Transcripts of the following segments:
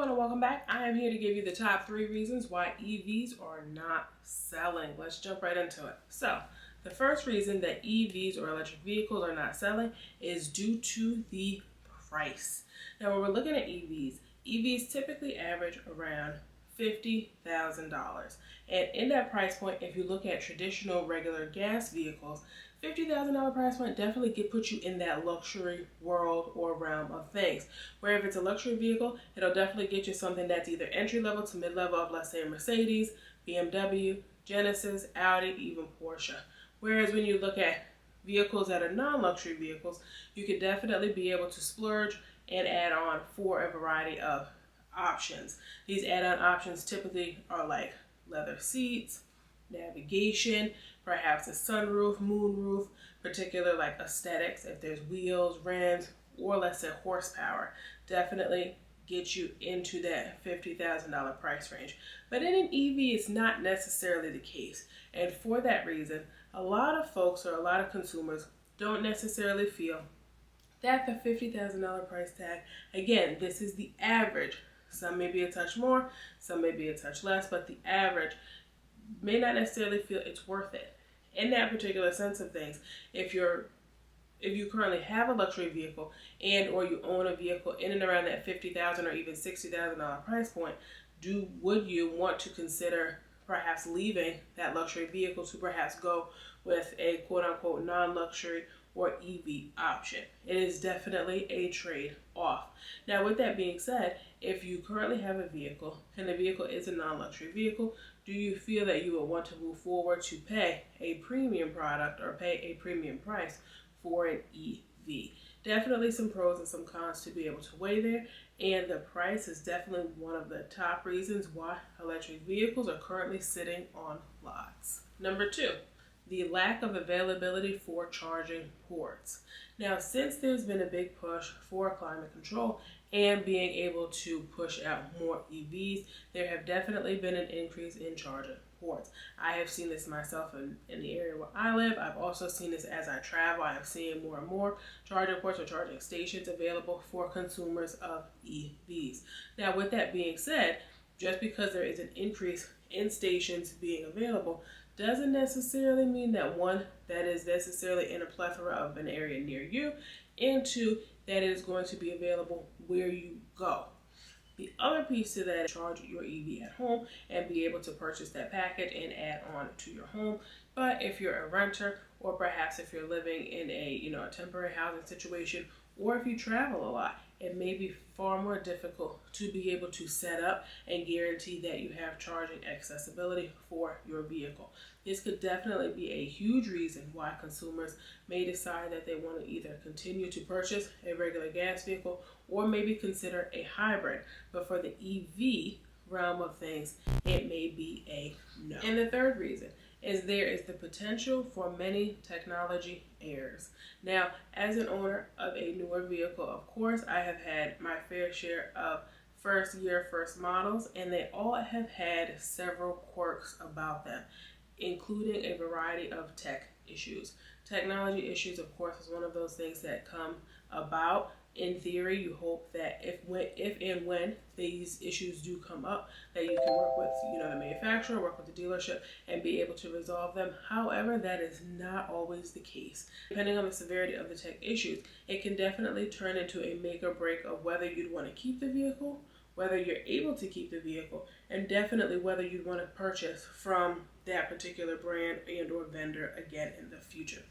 everyone, and welcome back. I am here to give you the top 3 reasons why EVs are not selling. Let's jump right into it. So, the first reason that EVs or electric vehicles are not selling is due to the price. Now, when we're looking at EVs typically average around $50,000. And in that price point, if you look at traditional regular gas vehicles, $50,000 price point definitely put you in that luxury world or realm of things. Where if it's a luxury vehicle, it'll definitely get you something that's either entry level to mid level of, let's say, Mercedes, BMW, Genesis, Audi, even Porsche. Whereas when you look at vehicles that are non-luxury vehicles, you could definitely be able to splurge and add on for a variety of options. These add-on options typically are like leather seats, navigation, perhaps a sunroof, moonroof, particular like aesthetics, if there's wheels, rims, or let's say horsepower, definitely get you into that $50,000 price range. But in an EV, it's not necessarily the case. And for that reason, a lot of folks or a lot of consumers don't necessarily feel that the $50,000 price tag, again, this is the average. Some may be a touch more, some may be a touch less, but the average may not necessarily feel it's worth it. In that particular sense of things, if you currently have a luxury vehicle and or you own a vehicle in and around that $50,000 or even $60,000 price point, would you want to consider perhaps leaving that luxury vehicle to perhaps go with a quote-unquote non-luxury or EV option? It is definitely a trade-off. Now, with that being said, if you currently have a vehicle and the vehicle is a non-luxury vehicle, do you feel that you would want to move forward to pay a premium product or pay a premium price for an EV? Definitely some pros and some cons to be able to weigh there, and the price is definitely one of the top reasons why electric vehicles are currently sitting on lots. Number 2, the lack of availability for charging ports. Now, since there's been a big push for climate control and being able to push out more EVs, there have definitely been an increase in charging ports. I have seen this myself in the area where I live. I've also seen this as I travel. I am seeing more and more charging ports or charging stations available for consumers of EVs. Now, with that being said, just because there is an increase in stations being available doesn't necessarily mean that one, that is necessarily in a plethora of an area near you, and two, that it is going to be available where you go. The other piece to that is charge your EV at home and be able to purchase that package and add on to your home. But if you're a renter, or perhaps if you're living in a temporary housing situation, or if you travel a lot, it may be far more difficult to be able to set up and guarantee that you have charging accessibility for your vehicle. This could definitely be a huge reason why consumers may decide that they want to either continue to purchase a regular gas vehicle or maybe consider a hybrid. But for the EV realm of things, it may be a no. And the third reason is there is the potential for many technology errors. Now, as an owner of a newer vehicle, of course, I have had my fair share of first models, and they all have had several quirks about them, including a variety of tech issues. Technology issues, of course, is one of those things that come about. In theory, you hope that if and when these issues do come up, that you can work with the manufacturer, work with the dealership, and be able to resolve them. However, that is not always the case. Depending on the severity of the tech issues, it can definitely turn into a make or break of whether you'd want to keep the vehicle, whether you're able to keep the vehicle, and definitely whether you'd want to purchase from that particular brand and or vendor again in the future.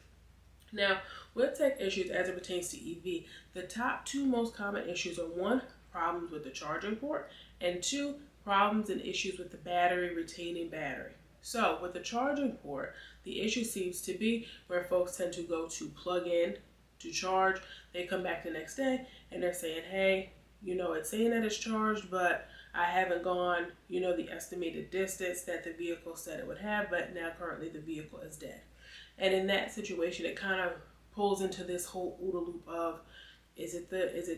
Now, with tech issues as it pertains to EV, the top 2 most common issues are 1, problems with the charging port, and 2, problems and issues with the retaining battery. So, with the charging port, the issue seems to be where folks tend to go to plug in to charge. They come back the next day and they're saying, hey, it's saying that it's charged, but I haven't gone, the estimated distance that the vehicle said it would have, but now currently the vehicle is dead. And in that situation, it kind of pulls into this whole OODA loop of, is it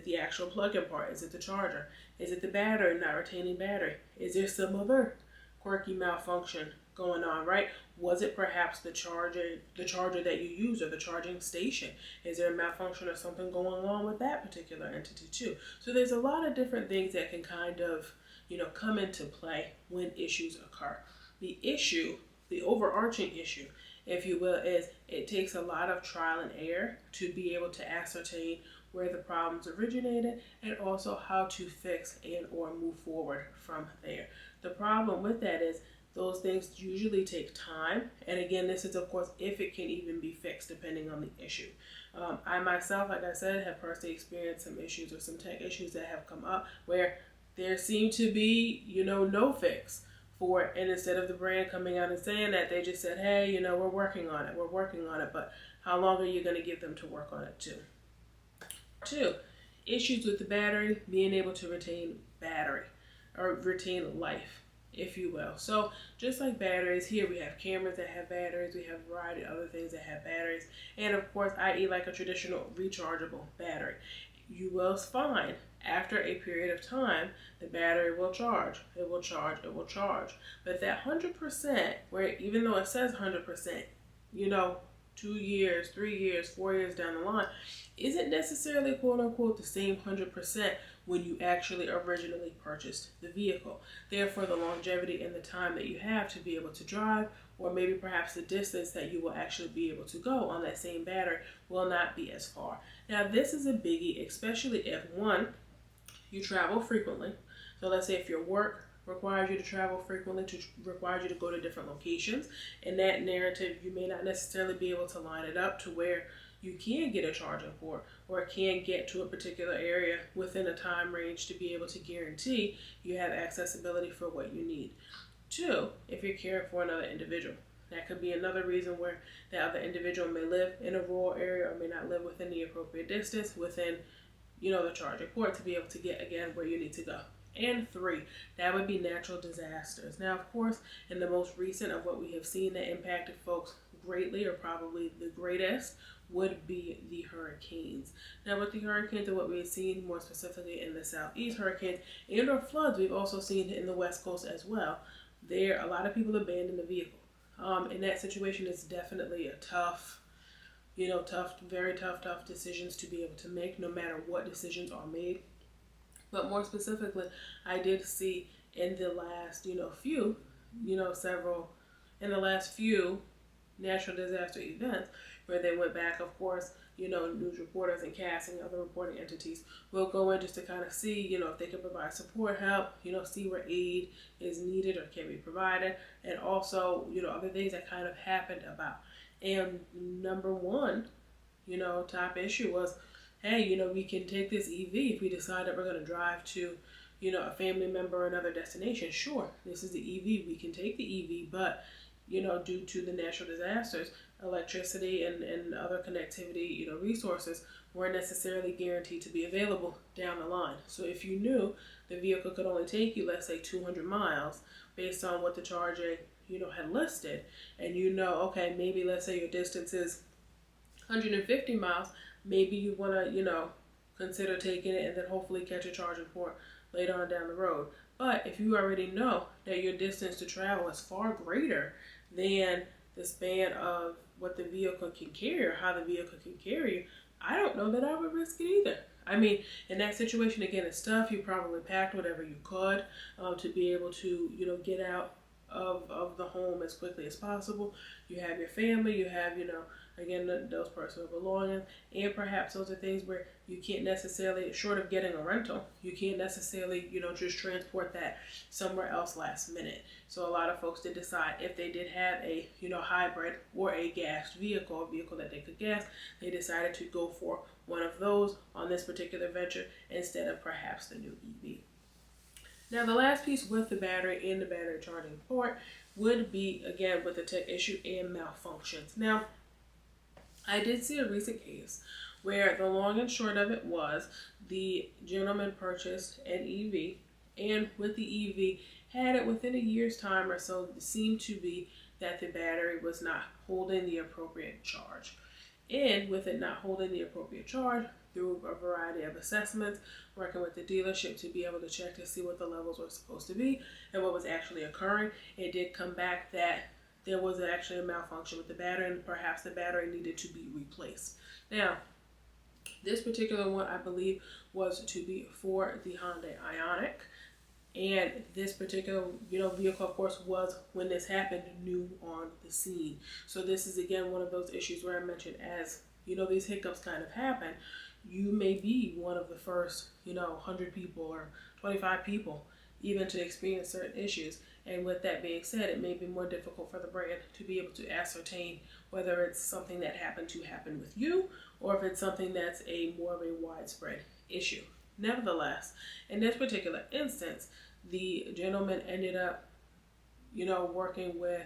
the actual plug-in part? Is it the charger? Is it the battery, not retaining battery? Is there some other quirky malfunction going on, right? Was it perhaps the charger that you use, or the charging station? Is there a malfunction or something going on with that particular entity too? So there's a lot of different things that can kind of, come into play when issues occur. The overarching issue, if you will, is it takes a lot of trial and error to be able to ascertain where the problems originated, and also how to fix and or move forward from there. The problem with that is those things usually take time. And again, this is of course if it can even be fixed, depending on the issue. I myself, like I said, have personally experienced some issues or some tech issues that have come up where there seemed to be, no fix for it. And instead of the brand coming out and saying that, they just said, hey, we're working on it. But how long are you going to give them to work on it too? 2, issues with the battery, being able to retain life, if you will. So just like batteries, here we have cameras that have batteries, we have a variety of other things that have batteries, and of course, i.e. like a traditional rechargeable battery. You will find after a period of time, the battery will charge. It will charge. But that 100%, where even though it says 100%, 2 years, 3 years, 4 years down the line, isn't necessarily quote unquote the same 100% when you actually originally purchased the vehicle. Therefore, the longevity and the time that you have to be able to drive, or maybe perhaps the distance that you will actually be able to go on that same battery, will not be as far. Now, this is a biggie, especially if, one, you travel frequently. So let's say if your work requires you to travel frequently, requires you to go to different locations. In that narrative, you may not necessarily be able to line it up to where you can get a charging port or can get to a particular area within a time range to be able to guarantee you have accessibility for what you need. 2, if you're caring for another individual. That could be another reason where the other individual may live in a rural area or may not live within the appropriate distance within, the charging port to be able to get, again, where you need to go. And 3, that would be natural disasters. Now, of course, in the most recent of what we have seen that impacted folks greatly, or probably the greatest, would be the hurricanes. Now, with the hurricanes and what we've seen more specifically in the southeast, hurricanes and or floods, we've also seen in the west coast as well. There, a lot of people abandon the vehicle. In that situation, it's definitely a tough, very tough decisions to be able to make, no matter what decisions are made. But more specifically, I did see in the last, few natural disaster events where they went back, of course, news reporters and CAS and other reporting entities will go in just to kind of see, if they can provide support, help, see where aid is needed or can be provided, and also, other things that kind of happened about. And number one, top issue was, hey, we can take this EV if we decide that we're going to drive to, a family member or another destination. Sure, this is the EV. We can take the EV, but, due to the natural disasters, electricity and other connectivity, resources weren't necessarily guaranteed to be available down the line. So if you knew the vehicle could only take you, let's say 200 miles based on what the charging, had listed, and okay, maybe let's say your distance is 150 miles, maybe you want to, consider taking it and then hopefully catch a charging port later on down the road. But if you already know that your distance to travel is far greater than the span of what the vehicle can carry or how the vehicle can carry you, I don't know that I would risk it either. I mean, in that situation, again, it's tough. You probably packed whatever you could to be able to, get out of the home as quickly as possible. You have your family, you have, again, those personal belongings, and perhaps those are things where you can't necessarily, short of getting a rental, you can't necessarily, just transport that somewhere else last minute. So a lot of folks did decide if they did have a, hybrid or a gas vehicle, a vehicle that they could gas, they decided to go for one of those on this particular venture instead of perhaps the new EV. Now, the last piece with the battery and the battery charging port would be, again, with the tech issue and malfunctions. Now, I did see a recent case where the long and short of it was the gentleman purchased an EV, and with the EV, had it within a year's time or so, it seemed to be that the battery was not holding the appropriate charge. And with it not holding the appropriate charge, through a variety of assessments, working with the dealership to be able to check to see what the levels were supposed to be and what was actually occurring. It did come back that there was actually a malfunction with the battery and perhaps the battery needed to be replaced. Now, this particular one, I believe, was to be for the Hyundai Ioniq. And this particular, vehicle, of course, was, when this happened, new on the scene. So this is, again, one of those issues where I mentioned, as, these hiccups kind of happen, you may be one of the first, 100 people or 25 people even to experience certain issues. And with that being said, it may be more difficult for the brand to be able to ascertain whether it's something that happened to happen with you or if it's something that's more of a widespread issue. Nevertheless, in this particular instance, the gentleman ended up, working with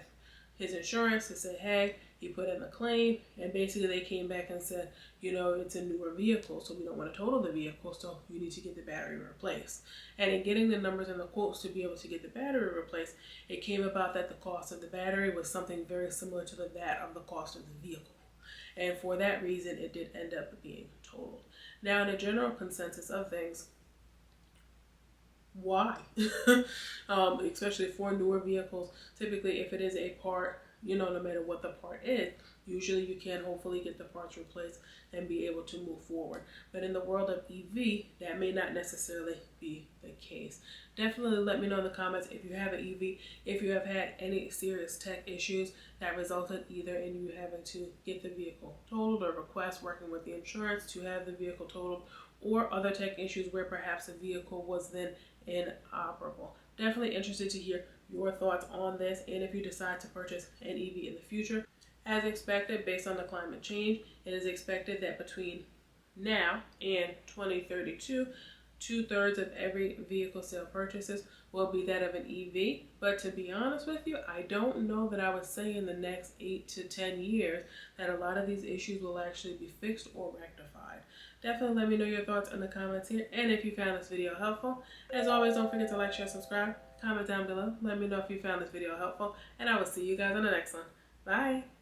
his insurance to say, hey, he put in a claim, and basically they came back and said, it's a newer vehicle, so we don't want to total the vehicle, so you need to get the battery replaced. And in getting the numbers and the quotes to be able to get the battery replaced, it came about that the cost of the battery was something very similar to that of the cost of the vehicle. And for that reason, it did end up being totaled. Now, in a general consensus of things, why? Especially for newer vehicles, typically if it is a part, no matter what the part is, usually you can hopefully get the parts replaced and be able to move forward. But in the world of EV, that may not necessarily be the case. Definitely let me know in the comments if you have an EV, if you have had any serious tech issues that resulted either in you having to get the vehicle totaled or request working with the insurance to have the vehicle totaled, or other tech issues where perhaps the vehicle was then inoperable. Definitely interested to hear your thoughts on this, and if you decide to purchase an EV in the future. As expected, based on the climate change, it is expected that between now and 2032, 2/3 of every vehicle sale purchases will be that of an EV. But to be honest with you, I don't know that I would say in the next 8 to 10 years that a lot of these issues will actually be fixed or rectified. Definitely let me know your thoughts in the comments here, and if you found this video helpful. As always, don't forget to like, share, subscribe, comment down below. Let me know if you found this video helpful, and I will see you guys on the next one. Bye!